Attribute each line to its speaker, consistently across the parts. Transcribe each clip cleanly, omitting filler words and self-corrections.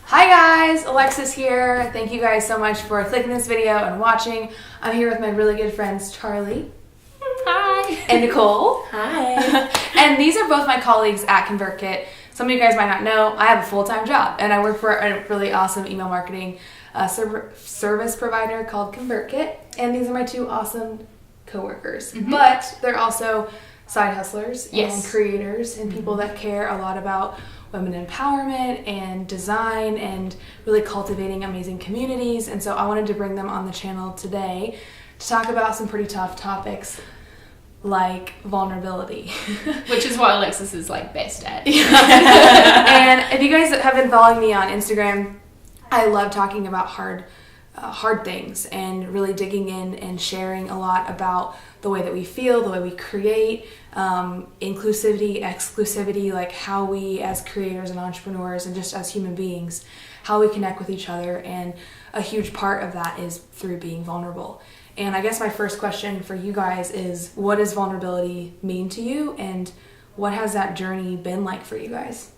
Speaker 1: Hi guys, Alexis here. Thank you guys so much for clicking this video and watching. I'm here with my really good friends Charli.
Speaker 2: Hi.
Speaker 1: And Nicole.
Speaker 3: Hi.
Speaker 1: And these are both my colleagues at ConvertKit. Some of you guys might not know, I have a full-time job and I work for a really awesome email marketing service provider called ConvertKit. And these are my two awesome coworkers. Mm-hmm. But they're also side hustlers and creators and people that care a lot about women empowerment and design and really cultivating amazing communities. And so I wanted to bring them on the channel today to talk about some pretty tough topics like vulnerability.
Speaker 2: Which is what Alexis is like best at.
Speaker 1: And if you guys have been following me on Instagram, I love talking about hard things and really digging in and sharing a lot about the way that we feel, the way we create, inclusivity, exclusivity, like how we as creators and entrepreneurs and just as human beings, how we connect with each other. And a huge part of that is through being vulnerable. And I guess my first question for you guys is, what does vulnerability mean to you? And what has that journey been like for you guys?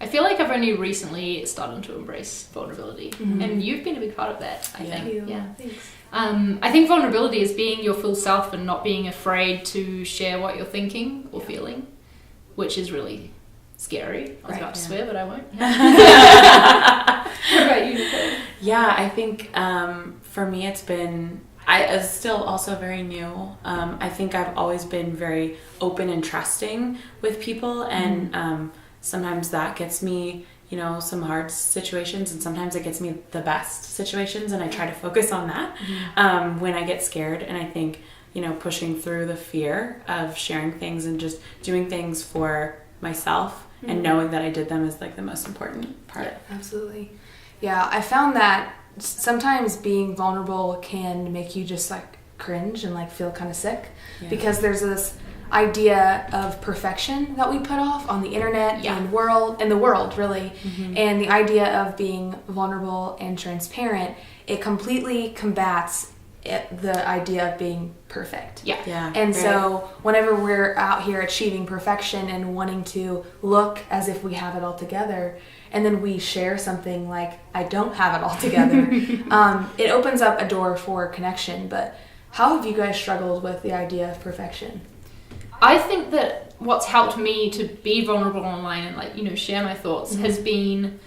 Speaker 2: I feel like I've only recently started to embrace vulnerability. Mm-hmm. And you've been a big part of that, I think.
Speaker 1: Thank you.
Speaker 2: Yeah.
Speaker 1: Thanks.
Speaker 2: I think vulnerability is being your full self and not being afraid to share what you're thinking or feeling, which is really scary. I was about to swear, but I won't. What about you, Nicole?
Speaker 3: Yeah, I think for me it's been, it's still also very new. I think I've always been very open and trusting with people, and sometimes that gets me, some hard situations, and sometimes it gets me the best situations, and I try to focus on that when I get scared. And I think, pushing through the fear of sharing things and just doing things for myself and knowing that I did them is like the most important part.
Speaker 1: Yeah, absolutely. Yeah, I found that sometimes being vulnerable can make you just like cringe and like feel kind of sick because there's this idea of perfection that we put off on the internet and the world really. And the idea of being vulnerable and transparent, it completely combats the idea of being perfect. And so whenever we're out here achieving perfection and wanting to look as if we have it all together, and then we share something like I don't have it all together, it opens up a door for connection. But how have you guys struggled with the idea of perfection?
Speaker 2: I think that what's helped me to be vulnerable online and share my thoughts has been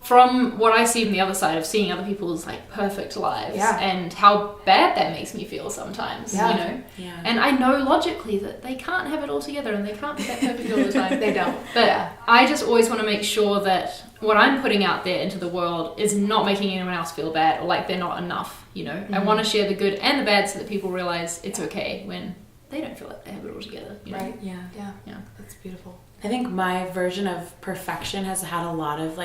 Speaker 2: from what I see from the other side of seeing other people's perfect lives and how bad that makes me feel sometimes, And I know logically that they can't have it all together and they can't be that perfect all the time.
Speaker 1: They don't.
Speaker 2: But I just always want to make sure that what I'm putting out there into the world is not making anyone else feel bad or like they're not enough, I want to share the good and the bad so that people realize it's okay when they don't feel like they have it all together.
Speaker 1: Right. Yeah. That's beautiful.
Speaker 3: I think my version of perfection has had a lot of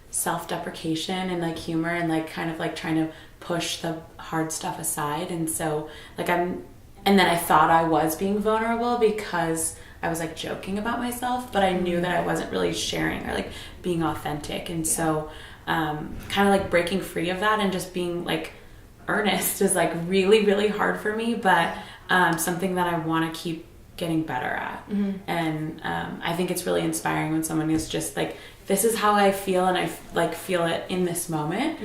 Speaker 3: self-deprecation and humor and kind of trying to push the hard stuff aside. And so and then I thought I was being vulnerable because I was joking about myself, but I knew that I wasn't really sharing or being authentic. And so kind of breaking free of that and just being earnest is really, really hard for me, but something that I want to keep getting better at. And I think it's really inspiring when someone is just this is how I feel, and I feel it in this moment,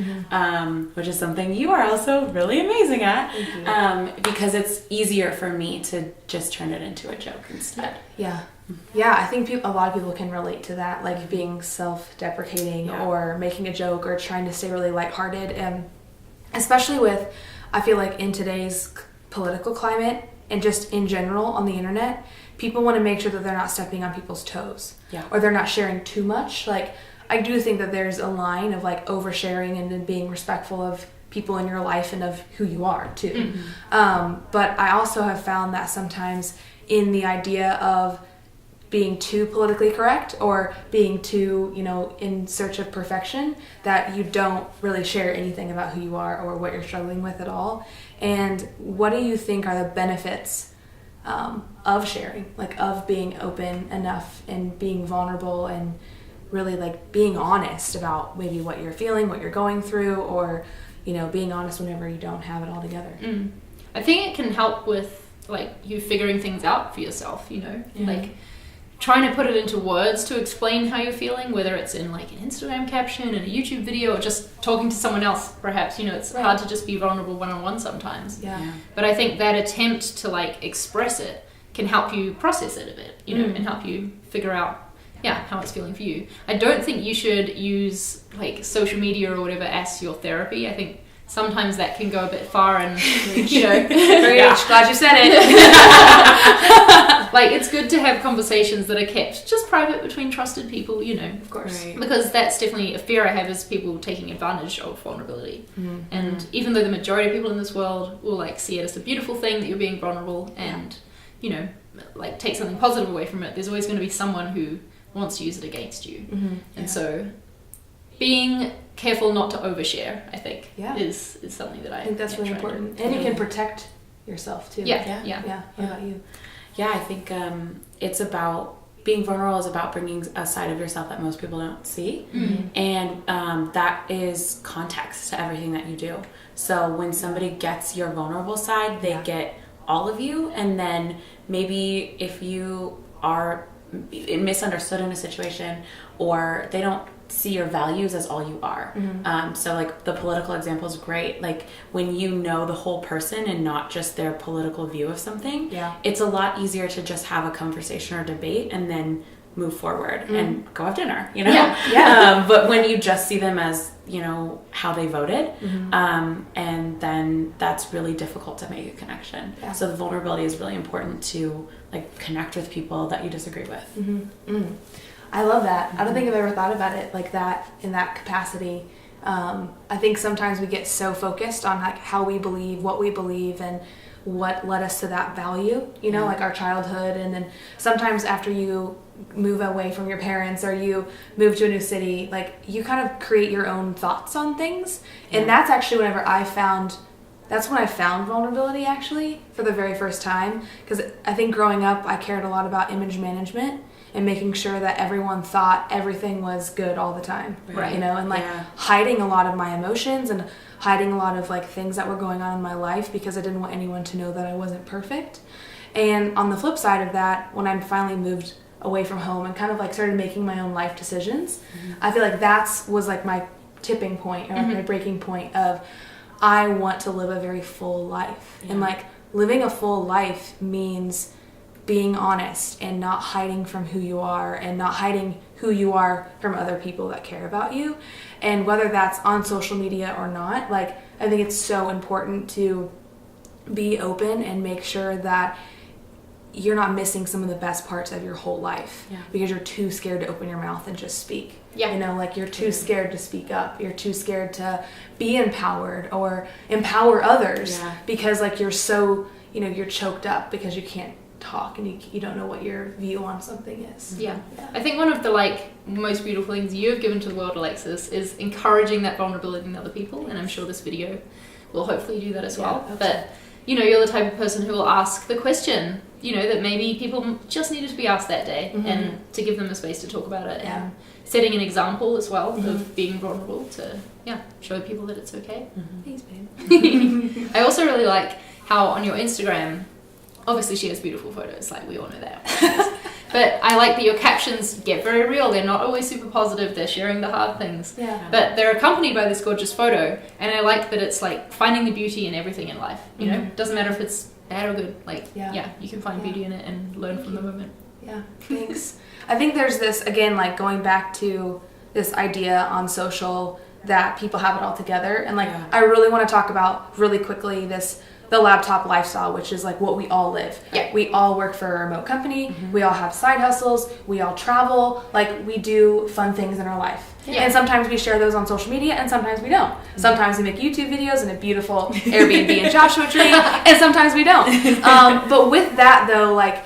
Speaker 3: which is something you are also really amazing at, because it's easier for me to just turn it into a joke instead.
Speaker 1: Yeah, I think a lot of people can relate to that, being self-deprecating or making a joke or trying to stay really lighthearted, and especially with, I feel in today's political climate and just in general on the internet, people want to make sure that they're not stepping on people's toes or they're not sharing too much. I do think that there's a line of oversharing and then being respectful of people in your life and of who you are too. But I also have found that sometimes in the idea of being too politically correct or being too, in search of perfection, that you don't really share anything about who you are or what you're struggling with at all. And what do you think are the benefits of sharing, of being open enough and being vulnerable and really being honest about maybe what you're feeling, what you're going through, or, being honest whenever you don't have it all together?
Speaker 2: I think it can help with you figuring things out for yourself, trying to put it into words to explain how you're feeling, whether it's in like an Instagram caption, in a YouTube video, or just talking to someone else, perhaps, you know, it's hard to just be vulnerable one-on-one sometimes.
Speaker 1: Yeah.
Speaker 2: But I think that attempt to like express it can help you process it a bit, you know, and help you figure out how it's feeling for you. I don't think you should use like social media or whatever as your therapy. I think sometimes that can go a bit far and, you know.
Speaker 1: Glad you said it.
Speaker 2: Like, it's good to have conversations that are kept just private between trusted people, you know.
Speaker 1: Of course.
Speaker 3: Right.
Speaker 2: Because that's definitely a fear I have, is people taking advantage of vulnerability. And even though the majority of people in this world will like see it as a beautiful thing that you're being vulnerable and, you know, like take something positive away from it, there's always going to be someone who wants to use it against you. And so being careful not to overshare, I think, is something that I
Speaker 1: think that's really important. And you can protect yourself too.
Speaker 2: Yeah.
Speaker 1: What about you?
Speaker 3: Yeah, I think it's about being vulnerable is about bringing a side of yourself that most people don't see. And that is context to everything that you do. So when somebody gets your vulnerable side, they get all of you. And then maybe if you are misunderstood in a situation, or they don't see your values as all you are. So like the political example is great. Like when you know the whole person and not just their political view of something, it's a lot easier to just have a conversation or debate and then move forward and go have dinner, you know? But when you just see them as, you know, how they voted, and then that's really difficult to make a connection. So the vulnerability is really important to like connect with people that you disagree with.
Speaker 1: I love that. I don't think I've ever thought about it like that, in that capacity. I think sometimes we get so focused on like how we believe, what we believe, and what led us to that value, you know, like our childhood. And then sometimes after you move away from your parents or you move to a new city, like you kind of create your own thoughts on things. And that's actually that's when I found vulnerability, actually, for the very first time. Because I think growing up, I cared a lot about image management and making sure that everyone thought everything was good all the time, you know, and like hiding a lot of my emotions and hiding a lot of like things that were going on in my life because I didn't want anyone to know that I wasn't perfect. And on the flip side of that, when I finally moved away from home and kind of like started making my own life decisions, I feel like was like my tipping point, or like my breaking point of, I want to live a very full life. And like living a full life means being honest and not hiding from who you are, and not hiding who you are from other people that care about you. And whether that's on social media or not, like I think it's so important to be open and make sure that you're not missing some of the best parts of your whole life because you're too scared to open your mouth and just speak. You know, like you're too scared to speak up. You're too scared to be empowered or empower others because like you're so, you know, you're choked up because you can't talk and you don't know what your view on something is.
Speaker 2: I think one of the like most beautiful things you've given to the world, Alexis, is encouraging that vulnerability in other people, and I'm sure this video will hopefully do that as well. But you know, you're the type of person who will ask the question, you know, that maybe people just needed to be asked that day, and to give them a space to talk about it, and setting an example as well of being vulnerable to show people that it's okay.
Speaker 1: Thanks, babe.
Speaker 2: I also really like how on your Instagram, obviously she has beautiful photos, like we all know that. But I like that your captions get very real. They're not always super positive. They're sharing the hard things. But they're accompanied by this gorgeous photo. And I like that it's like finding the beauty in everything in life. You know, it doesn't matter if it's bad or good. Like, you can find beauty in it and learn from the moment.
Speaker 1: Thanks. I think there's this, again, like going back to this idea on social that people have it all together. And like, I really want to talk about really quickly the laptop lifestyle, which is like what we all live. We all work for a remote company. We all have side hustles. We all travel. Like we do fun things in our life. And sometimes we share those on social media and sometimes we don't. Sometimes we make YouTube videos in a beautiful Airbnb in Joshua Tree and sometimes we don't. But with that though, like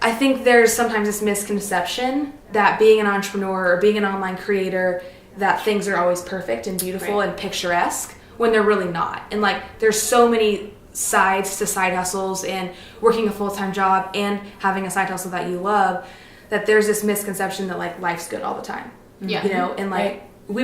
Speaker 1: I think there's sometimes this misconception that being an entrepreneur or being an online creator, that things are always perfect and beautiful and picturesque when they're really not. And like there's so many sides to side hustles and working a full-time job and having a side hustle that you love, that there's this misconception that like life's good all the time. You know, and like we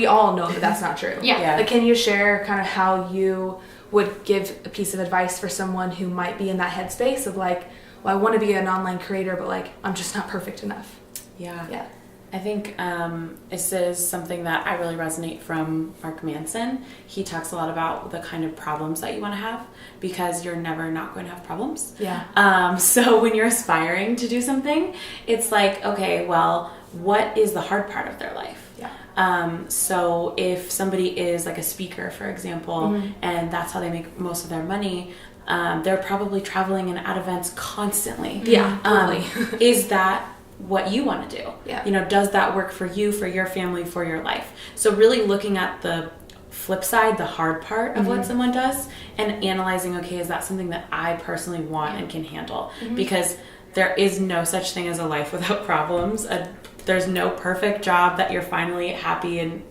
Speaker 1: all know that that's not true. Like can you share kind of how you would give a piece of advice for someone who might be in that headspace of like, well, I want to be an online creator, but like I'm just not perfect enough.
Speaker 3: Yeah. I think this is something that I really resonate from Mark Manson. He talks a lot about the kind of problems that you want to have, because you're never not going to have problems.
Speaker 1: Yeah.
Speaker 3: So when you're aspiring to do something, it's like, okay, well, what is the hard part of their life?
Speaker 1: Yeah.
Speaker 3: So if somebody is like a speaker, for example, and that's how they make most of their money, they're probably traveling and at events constantly.
Speaker 1: Yeah, totally.
Speaker 3: Is that what you want to do?
Speaker 1: Yeah.
Speaker 3: You know, does that work for you, for your family, for your life? So really looking at the flip side, the hard part of what someone does, and analyzing, okay, is that something that I personally want and can handle? Because there is no such thing as a life without problems. There's no perfect job that you're finally happy and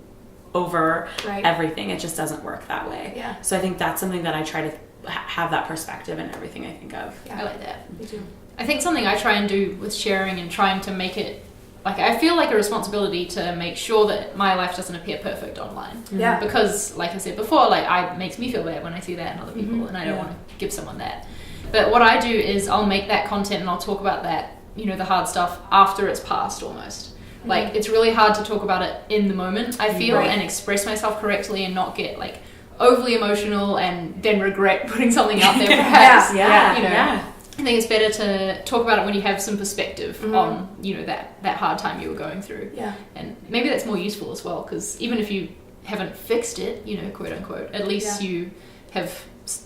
Speaker 3: over everything. It just doesn't work that way.
Speaker 1: Yeah.
Speaker 3: So I think that's something that I try to have that perspective in everything I think of.
Speaker 2: I like that.
Speaker 1: Me too.
Speaker 2: I think something I try and do with sharing and trying to make it, like, I feel like a responsibility to make sure that my life doesn't appear perfect online.
Speaker 1: Yeah.
Speaker 2: Because, like I said before, like, it makes me feel bad when I see that in other people, and I don't want to give someone that. But what I do is I'll make that content and I'll talk about that, you know, the hard stuff after it's passed almost. Like, it's really hard to talk about it in the moment, I feel, and express myself correctly and not get, like, overly emotional and then regret putting something out there, perhaps. You know. I think it's better to talk about it when you have some perspective on, you know, that hard time you were going through.
Speaker 1: Yeah.
Speaker 2: And maybe that's more useful as well, because even if you haven't fixed it, you know, quote unquote, at least you have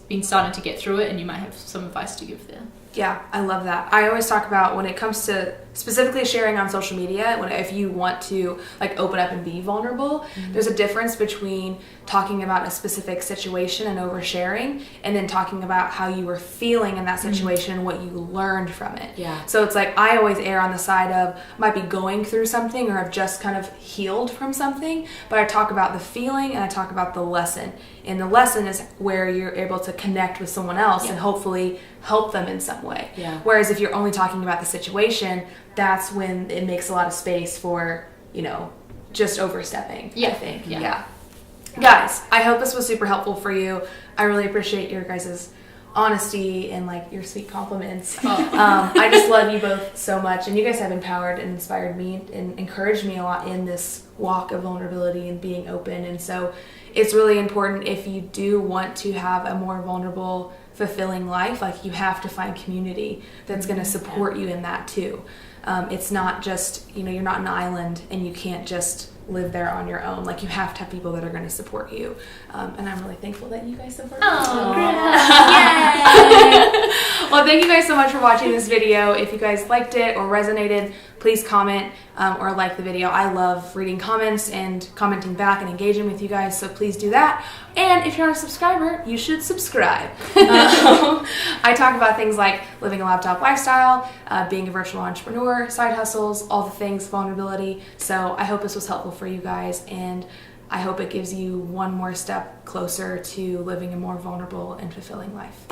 Speaker 2: been starting to get through it and you might have some advice to give there.
Speaker 1: Yeah, I love that. I always talk about when it comes to specifically sharing on social media, if you want to like open up and be vulnerable, there's a difference between talking about a specific situation and oversharing, and then talking about how you were feeling in that situation and what you learned from it.
Speaker 3: Yeah.
Speaker 1: So it's like I always err on the side of might be going through something or have just kind of healed from something, but I talk about the feeling and I talk about the lesson. And the lesson is where you're able to connect with someone else and hopefully help them in some way.
Speaker 3: Yeah.
Speaker 1: Whereas if you're only talking about the situation, that's when it makes a lot of space for, you know, just overstepping, I think. Yeah. Guys, I hope this was super helpful for you. I really appreciate your guys' honesty and like your sweet compliments. I just love you both so much, and you guys have empowered and inspired me and encouraged me a lot in this walk of vulnerability and being open. And so it's really important, if you do want to have a more vulnerable, fulfilling life, like you have to find community that's going to support you in that too. It's not just, you know, you're not an island and you can't just live there on your own. Like you have to have people that are going to support you. And I'm really thankful that you guys support me. Well, thank you guys so much for watching this video. If you guys liked it or resonated, please comment or like the video. I love reading comments and commenting back and engaging with you guys, so please do that. And if you're not a subscriber, you should subscribe. I talk about things like living a laptop lifestyle, being a virtual entrepreneur, side hustles, all the things, vulnerability. So I hope this was helpful for you guys, and I hope it gives you one more step closer to living a more vulnerable and fulfilling life.